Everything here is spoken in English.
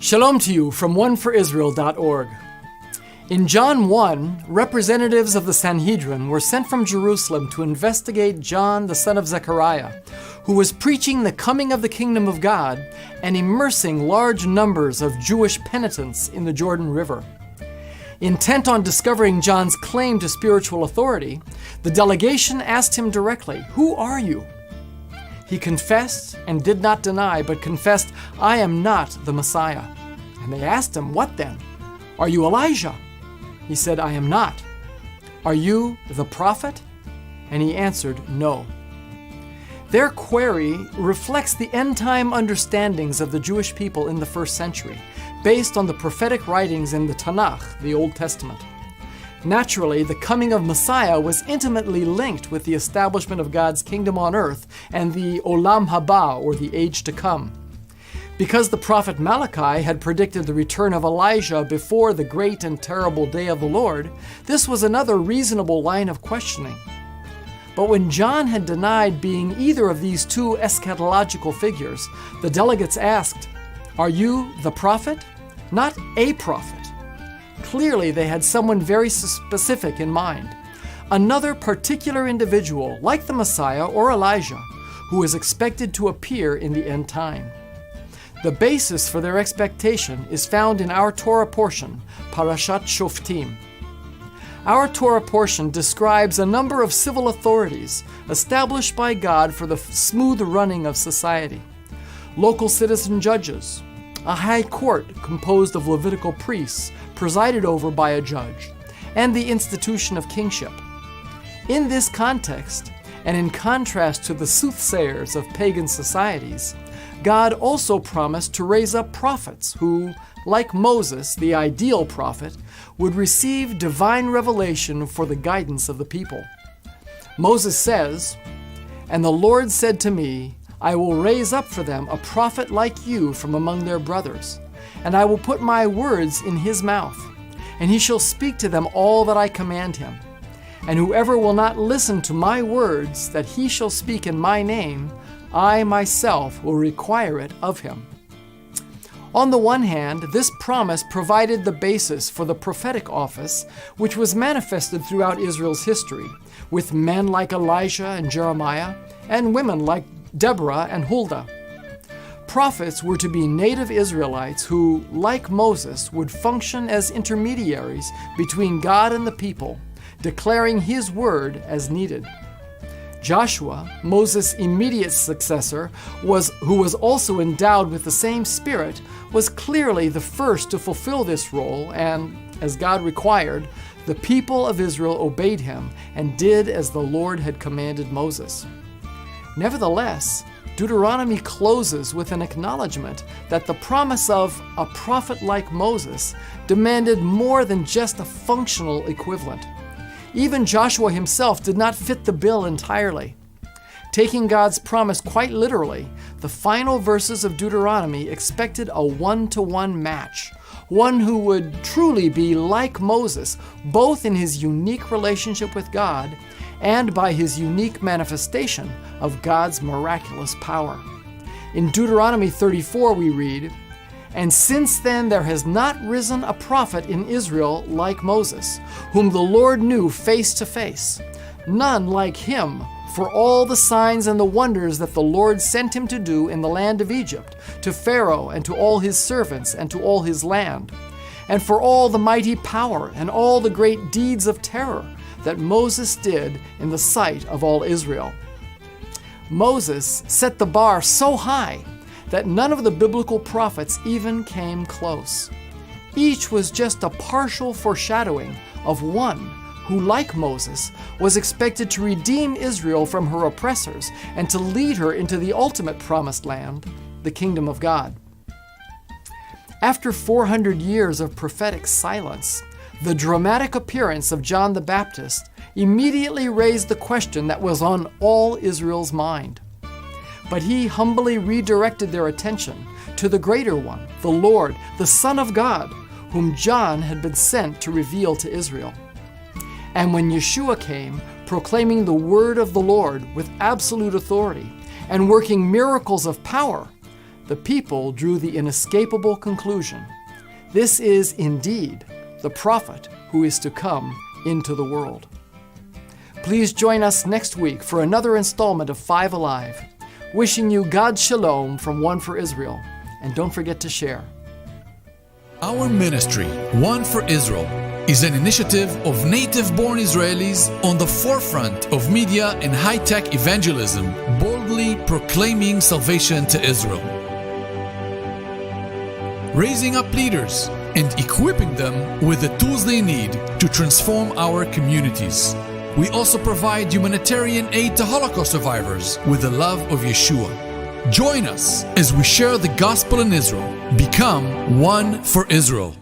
Shalom to you from oneforisrael.org. In John 1, representatives of the Sanhedrin were sent from Jerusalem to investigate John, the son of Zechariah, who was preaching the coming of the kingdom of God and immersing large numbers of Jewish penitents in the Jordan River. Intent on discovering John's claim to spiritual authority, the delegation asked him directly, "Who are you?" He confessed and did not deny, but confessed, "I am not the Messiah." And they asked him, "What then? Are you Elijah?" He said, "I am not." "Are you the prophet?" And he answered, "No." Their query reflects the end-time understandings of the Jewish people in the first century, based on the prophetic writings in the Tanakh, the Old Testament. Naturally, the coming of Messiah was intimately linked with the establishment of God's kingdom on earth and the Olam Haba, or the age to come. Because the prophet Malachi had predicted the return of Elijah before the great and terrible day of the Lord, this was another reasonable line of questioning. But when John had denied being either of these two eschatological figures, the delegates asked, "Are you the prophet?" Not a prophet. Clearly, they had someone very specific in mind, another particular individual, like the Messiah or Elijah, who is expected to appear in the end time. The basis for their expectation is found in our Torah portion, Parashat Shoftim. Our Torah portion describes a number of civil authorities established by God for the smooth running of society. Local citizen judges, a high court composed of Levitical priests presided over by a judge, and the institution of kingship. In this context, and in contrast to the soothsayers of pagan societies, God also promised to raise up prophets who, like Moses, the ideal prophet, would receive divine revelation for the guidance of the people. Moses says, "And the Lord said to me, I will raise up for them a prophet like you from among their brothers, and I will put my words in his mouth, and he shall speak to them all that I command him. And whoever will not listen to my words that he shall speak in my name, I myself will require it of him." On the one hand, this promise provided the basis for the prophetic office, which was manifested throughout Israel's history, with men like Elijah and Jeremiah, and women like Deborah and Huldah. Prophets were to be native Israelites who, like Moses, would function as intermediaries between God and the people, declaring his word as needed. Joshua, Moses' immediate successor, who was also endowed with the same spirit, was clearly the first to fulfill this role, and, as God required, the people of Israel obeyed him and did as the Lord had commanded Moses. Nevertheless, Deuteronomy closes with an acknowledgement that the promise of a prophet like Moses demanded more than just a functional equivalent. Even Joshua himself did not fit the bill entirely. Taking God's promise quite literally, the final verses of Deuteronomy expected a one-to-one match, one who would truly be like Moses, both in his unique relationship with God and by his unique manifestation of God's miraculous power. In Deuteronomy 34 we read, "And since then there has not risen a prophet in Israel like Moses, whom the Lord knew face to face, none like him, for all the signs and the wonders that the Lord sent him to do in the land of Egypt, to Pharaoh and to all his servants and to all his land, and for all the mighty power and all the great deeds of terror that Moses did in the sight of all Israel." Moses set the bar so high that none of the biblical prophets even came close. Each was just a partial foreshadowing of one who, like Moses, was expected to redeem Israel from her oppressors and to lead her into the ultimate promised land, the kingdom of God. After 400 years of prophetic silence, the dramatic appearance of John the Baptist immediately raised the question that was on all Israel's mind. But he humbly redirected their attention to the greater one, the Lord, the Son of God, whom John had been sent to reveal to Israel. And when Yeshua came, proclaiming the word of the Lord with absolute authority and working miracles of power, the people drew the inescapable conclusion: this is indeed the prophet who is to come into the world. Please join us next week for another installment of Five Alive. Wishing you God's shalom from One for Israel. And don't forget to share. Our ministry, One for Israel, is an initiative of native-born Israelis on the forefront of media and high-tech evangelism, boldly proclaiming salvation to Israel. Raising up leaders and equipping them with the tools they need to transform our communities. We also provide humanitarian aid to Holocaust survivors with the love of Yeshua. Join us as we share the gospel in Israel. Become One for Israel.